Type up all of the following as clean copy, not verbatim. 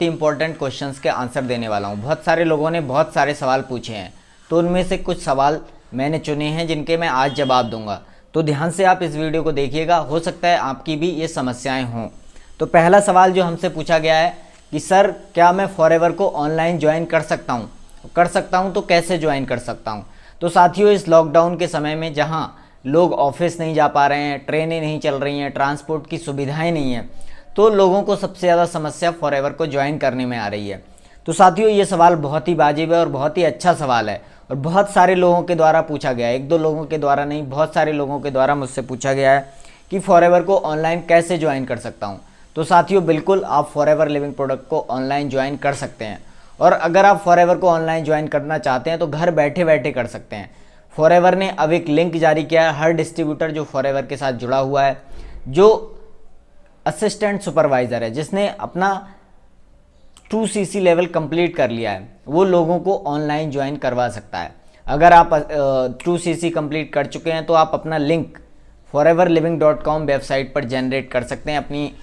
ही important questions के answer देने वाला हूँ। बहुत सारे लोगों ने बहुत सारे सवाल पूछे हैं, तो उनमें से कुछ सवाल मैंने चुने हैं जिनके मैं आज जवाब दूंगा। तो ध्यान से आप इस वीडियो को देखिएगा, हो सकता है आपकी भी ये समस्याएं हों। तो पहला सवाल जो हमसे पूछा गया है कि सर क्या मैं फॉरएवर को ऑनलाइन ज्वाइन कर सकता हूँ? तो कैसे ज्वाइन कर सकता हूँ? तो साथियों, इस लॉकडाउन के समय में जहाँ लोग ऑफिस नहीं जा पा रहे हैं, ट्रेनें नहीं चल रही हैं, ट्रांसपोर्ट की सुविधाएं नहीं हैं, तो लोगों को सबसे ज़्यादा समस्या फॉरएवर को ज्वाइन करने में आ रही है। तो साथियों, ये सवाल बहुत ही वाजिब है और बहुत ही अच्छा सवाल है और बहुत सारे लोगों के द्वारा पूछा गया है। एक दो लोगों के द्वारा नहीं, बहुत सारे लोगों के द्वारा मुझसे पूछा गया है कि फॉरएवर को ऑनलाइन कैसे ज्वाइन कर सकता हूँ। तो साथियों, बिल्कुल आप फॉरएवर लिविंग प्रोडक्ट को ऑनलाइन ज्वाइन कर सकते हैं। और अगर आप फॉरएवर को ऑनलाइन ज्वाइन करना चाहते हैं तो घर बैठे बैठे कर सकते हैं। फॉरएवर ने अब एक लिंक जारी किया है। हर डिस्ट्रीब्यूटर जो फॉरएवर के साथ जुड़ा हुआ है, जो असिस्टेंट सुपरवाइज़र है, जिसने अपना 2cc लेवल कंप्लीट कर लिया है, वो लोगों को ऑनलाइन ज्वाइन करवा सकता है। अगर आप 2cc कंप्लीट कर चुके हैं तो आप अपना लिंक foreverliving.com वेबसाइट पर जनरेट कर सकते हैं। अपनी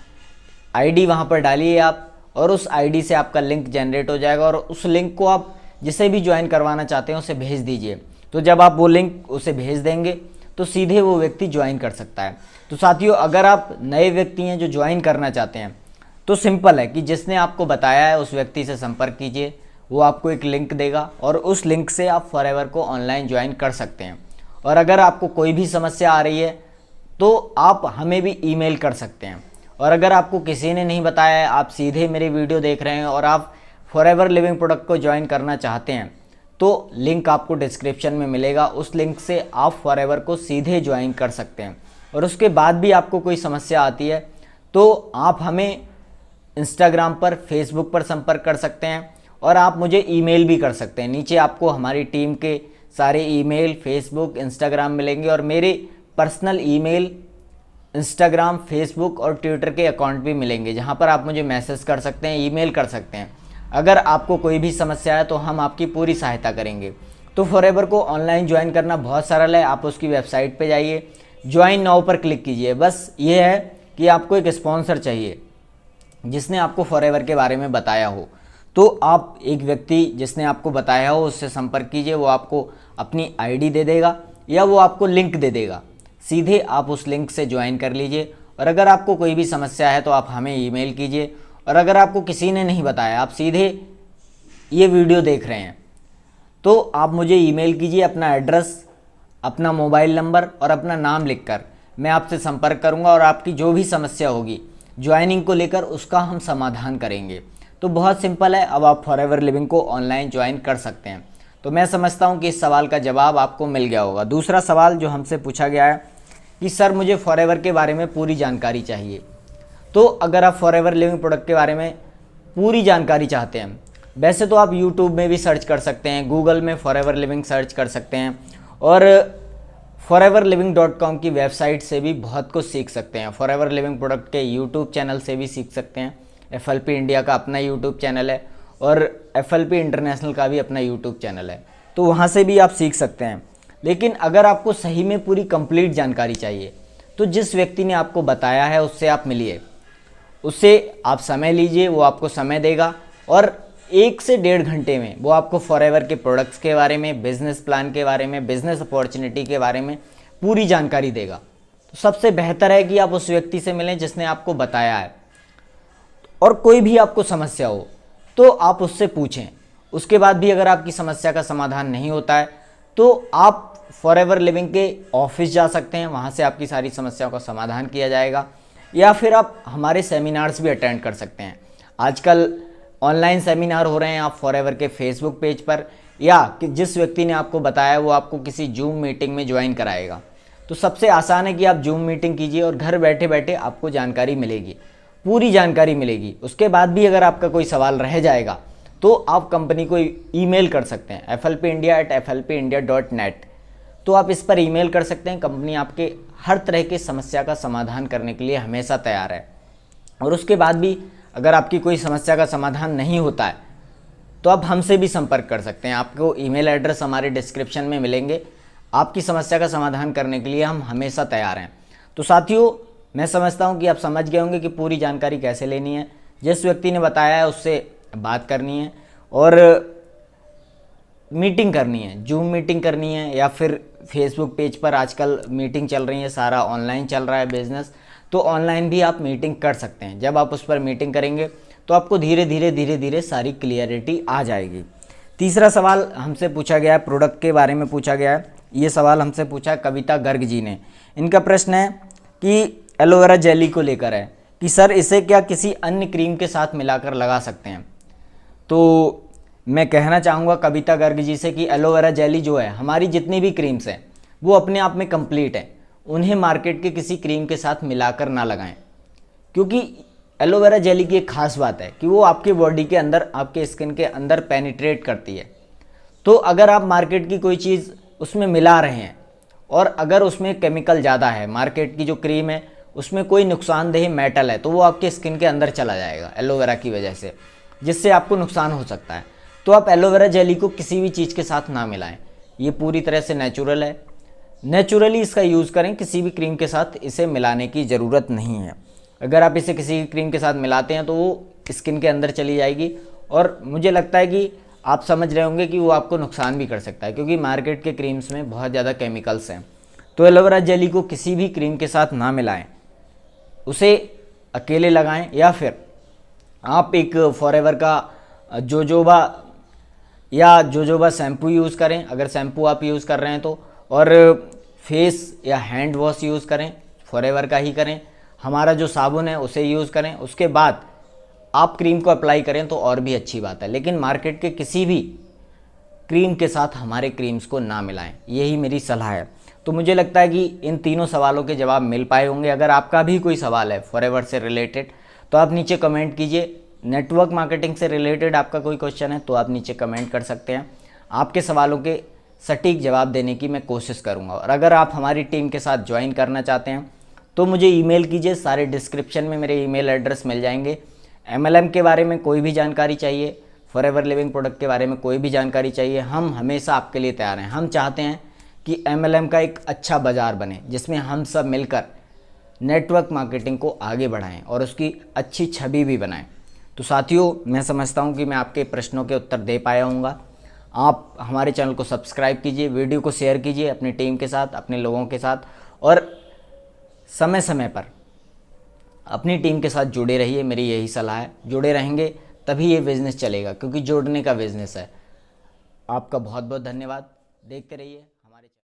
आईडी वहाँ पर डालिए आप, और उस आईडी से आपका लिंक जनरेट हो जाएगा और उस लिंक को आप जिसे भी ज्वाइन करवाना चाहते हैं उसे भेज दीजिए। तो जब आप वो लिंक उसे भेज देंगे तो सीधे वो व्यक्ति ज्वाइन कर सकता है। तो साथियों, अगर आप नए व्यक्ति हैं जो ज्वाइन करना चाहते हैं तो सिंपल है कि जिसने आपको बताया है उस व्यक्ति से संपर्क कीजिए। वो आपको एक लिंक देगा और उस लिंक से आप फॉरएवर को ऑनलाइन ज्वाइन कर सकते हैं। और अगर आपको कोई भी समस्या आ रही है तो आप हमें भी ईमेल कर सकते हैं। और अगर आपको किसी ने नहीं बताया है, आप सीधे मेरे वीडियो देख रहे हैं और आप फॉरएवर लिविंग प्रोडक्ट को ज्वाइन करना चाहते हैं, तो लिंक आपको डिस्क्रिप्शन में मिलेगा। उस लिंक से आप फॉरएवर को सीधे ज्वाइन कर सकते हैं। और उसके बाद भी आपको कोई समस्या आती है तो आप हमें इंस्टाग्राम पर, फेसबुक पर संपर्क कर सकते हैं और आप मुझे ईमेल भी कर सकते हैं। नीचे आपको हमारी टीम के सारे ईमेल, फेसबुक, इंस्टाग्राम मिलेंगे और मेरे पर्सनल ईमेल, इंस्टाग्राम, फेसबुक और ट्विटर के अकाउंट भी मिलेंगे, जहां पर आप मुझे मैसेज कर सकते हैं, ईमेल कर सकते हैं। अगर आपको कोई भी समस्या है तो हम आपकी पूरी सहायता करेंगे। तो फॉरएवर को ऑनलाइन ज्वाइन करना बहुत सरल है। आप उसकी वेबसाइट पे जाइए, ज्वाइन नाउ पर क्लिक कीजिए। बस ये है कि आपको एक स्पॉन्सर चाहिए जिसने आपको फॉरएवर के बारे में बताया हो। तो आप एक व्यक्ति जिसने आपको बताया हो उससे संपर्क कीजिए। वो आपको अपनी आईडी दे देगा या वो आपको लिंक दे देगा। सीधे आप उस लिंक से ज्वाइन कर लीजिए। और अगर आपको कोई भी समस्या है तो आप हमें ईमेल कीजिए। और अगर आपको किसी ने नहीं बताया, आप सीधे ये वीडियो देख रहे हैं, तो आप मुझे ईमेल कीजिए अपना एड्रेस, अपना मोबाइल नंबर और अपना नाम लिखकर। मैं आपसे संपर्क करूंगा और आपकी जो भी समस्या होगी ज्वाइनिंग को लेकर उसका हम समाधान करेंगे। तो बहुत सिंपल है, अब आप फॉरएवर लिविंग को ऑनलाइन ज्वाइन कर सकते हैं। तो मैं समझता हूं कि इस सवाल का जवाब आपको मिल गया होगा। दूसरा सवाल जो हमसे पूछा गया है कि सर मुझे फॉरएवर के बारे में पूरी जानकारी चाहिए। तो अगर आप फॉरएवर लिविंग प्रोडक्ट के बारे में पूरी जानकारी चाहते हैं, वैसे तो आप यूट्यूब में भी सर्च कर सकते हैं, गूगल में फॉरएवर लिविंग सर्च कर सकते हैं और foreverliving.com की वेबसाइट से भी बहुत कुछ सीख सकते हैं। फॉरएवर लिविंग प्रोडक्ट के यूट्यूब चैनल से भी सीख सकते हैं। FLP इंडिया का अपना यूट्यूब चैनल है और FLP इंटरनेशनल का भी अपना यूट्यूब चैनल है, तो वहाँ से भी आप सीख सकते हैं। लेकिन अगर आपको सही में पूरी कंप्लीट जानकारी चाहिए तो जिस व्यक्ति ने आपको बताया है उससे आप मिलिए, उससे आप समय लीजिए, वो आपको समय देगा और 1 से 1.5 घंटे में वो आपको फॉरएवर के प्रोडक्ट्स के बारे में, बिजनेस प्लान के बारे में, बिजनेस अपॉर्चुनिटी के बारे में पूरी जानकारी देगा। तो सबसे बेहतर है कि आप उस व्यक्ति से मिलें जिसने आपको बताया है। और कोई भी आपको समस्या हो तो आप उससे पूछें। उसके बाद भी अगर आपकी समस्या का समाधान नहीं होता है तो आप फॉरएवर लिविंग के ऑफिस जा सकते हैं, वहाँ से आपकी सारी समस्याओं का समाधान किया जाएगा। या फिर आप हमारे सेमिनार्स भी अटेंड कर सकते हैं। आजकल ऑनलाइन सेमिनार हो रहे हैं, आप फॉरएवर के फेसबुक पेज पर, या कि जिस व्यक्ति ने आपको बताया वो आपको किसी जूम मीटिंग में ज्वाइन कराएगा। तो सबसे आसान है कि आप जूम मीटिंग कीजिए और घर बैठे बैठे आपको जानकारी मिलेगी, पूरी जानकारी मिलेगी। उसके बाद भी अगर आपका कोई सवाल रह जाएगा तो आप कंपनी को ईमेल कर सकते हैं flpindia@flpindia.net। तो आप इस पर ईमेल कर सकते हैं। कंपनी आपके हर तरह की समस्या का समाधान करने के लिए हमेशा तैयार है। और उसके बाद भी अगर आपकी कोई समस्या का समाधान नहीं होता है तो आप हमसे भी संपर्क कर सकते हैं। आपको ईमेल एड्रेस हमारे डिस्क्रिप्शन में मिलेंगे। आपकी समस्या का समाधान करने के लिए हम हमेशा तैयार हैं। तो साथियों, मैं समझता हूं कि आप समझ गए होंगे कि पूरी जानकारी कैसे लेनी है। जिस व्यक्ति ने बताया है उससे बात करनी है और मीटिंग करनी है, जूम मीटिंग करनी है या फिर फेसबुक पेज पर आजकल मीटिंग चल रही है, सारा ऑनलाइन चल रहा है बिजनेस, तो ऑनलाइन भी आप मीटिंग कर सकते हैं। जब आप उस पर मीटिंग करेंगे तो आपको धीरे धीरे सारी क्लियरिटी आ जाएगी। तीसरा सवाल हमसे पूछा गया है, प्रोडक्ट के बारे में पूछा गया है। ये सवाल हमसे पूछा कविता गर्ग जी ने। इनका प्रश्न है कि एलोवेरा जेली को लेकर है कि सर इसे क्या किसी अन्य क्रीम के साथ मिलाकर लगा सकते हैं। तो मैं कहना चाहूँगा कविता गर्ग जी से कि एलोवेरा जेली जो है, हमारी जितनी भी क्रीम्स हैं वो अपने आप में कंप्लीट है, उन्हें मार्केट के किसी क्रीम के साथ मिलाकर ना लगाएं। क्योंकि एलोवेरा जेली की एक खास बात है कि वो आपके बॉडी के अंदर, आपके स्किन के अंदर पेनिट्रेट करती है। तो अगर आप मार्केट की कोई चीज़ उसमें मिला रहे हैं और अगर उसमें केमिकल ज़्यादा है, मार्केट की जो क्रीम है उसमें कोई नुकसानदेह मेटल है, तो वो आपके स्किन के अंदर चला जाएगा एलोवेरा की वजह से, जिससे आपको नुकसान हो सकता है। तो आप एलोवेरा जेली को किसी भी चीज़ के साथ ना मिलाएं। ये पूरी तरह से नेचुरल है, नेचुरली इसका यूज़ करें, किसी भी क्रीम के साथ इसे मिलाने की ज़रूरत नहीं है। अगर आप इसे किसी क्रीम के साथ मिलाते हैं तो वो स्किन के अंदर चली जाएगी और मुझे लगता है कि आप समझ रहे होंगे कि वो आपको नुकसान भी कर सकता है, क्योंकि मार्केट के क्रीम्स में बहुत ज़्यादा केमिकल्स हैं। तो एलोवेरा जेली को किसी भी क्रीम के साथ ना मिलाएं, उसे अकेले लगाएं या फिर आप एक फॉरएवर का जोजोबा शैम्पू यूज़ करें, अगर शैम्पू आप यूज़ कर रहे हैं तो, और फेस या हैंड वॉश यूज़ करें, फॉरएवर का ही करें। हमारा जो साबुन है उसे यूज़ करें, उसके बाद आप क्रीम को अप्लाई करें तो और भी अच्छी बात है। लेकिन मार्केट के किसी भी क्रीम के साथ हमारे क्रीम्स को ना मिलाएं, यही मेरी सलाह है। तो मुझे लगता है कि इन तीनों सवालों के जवाब मिल पाए होंगे। अगर आपका भी कोई सवाल है फॉरएवर से रिलेटेड तो आप नीचे कमेंट कीजिए। नेटवर्क मार्केटिंग से रिलेटेड आपका कोई क्वेश्चन है तो आप नीचे कमेंट कर सकते हैं। आपके सवालों के सटीक जवाब देने की मैं कोशिश करूंगा। और अगर आप हमारी टीम के साथ ज्वाइन करना चाहते हैं तो मुझे ईमेल कीजिए, सारे डिस्क्रिप्शन में मेरे ईमेल एड्रेस मिल जाएंगे। MLM के बारे में कोई भी जानकारी चाहिए, फॉरएवर लिविंग प्रोडक्ट के बारे में कोई भी जानकारी चाहिए, हम हमेशा आपके लिए तैयार हैं। हम चाहते हैं कि MLM का एक अच्छा बाज़ार बने जिसमें हम सब मिलकर नेटवर्क मार्केटिंग को आगे बढ़ाएं और उसकी अच्छी छवि भी बनाएं। तो साथियों, मैं समझता हूं कि मैं आपके प्रश्नों के उत्तर दे पाया हूँगा। आप हमारे चैनल को सब्सक्राइब कीजिए, वीडियो को शेयर कीजिए अपनी टीम के साथ, अपने लोगों के साथ, और समय समय पर अपनी टीम के साथ जुड़े रहिए। मेरी यही सलाह है, जुड़े रहेंगे तभी ये बिज़नेस चलेगा, क्योंकि जोड़ने का बिज़नेस है। आपका बहुत बहुत धन्यवाद। देखते रहिए।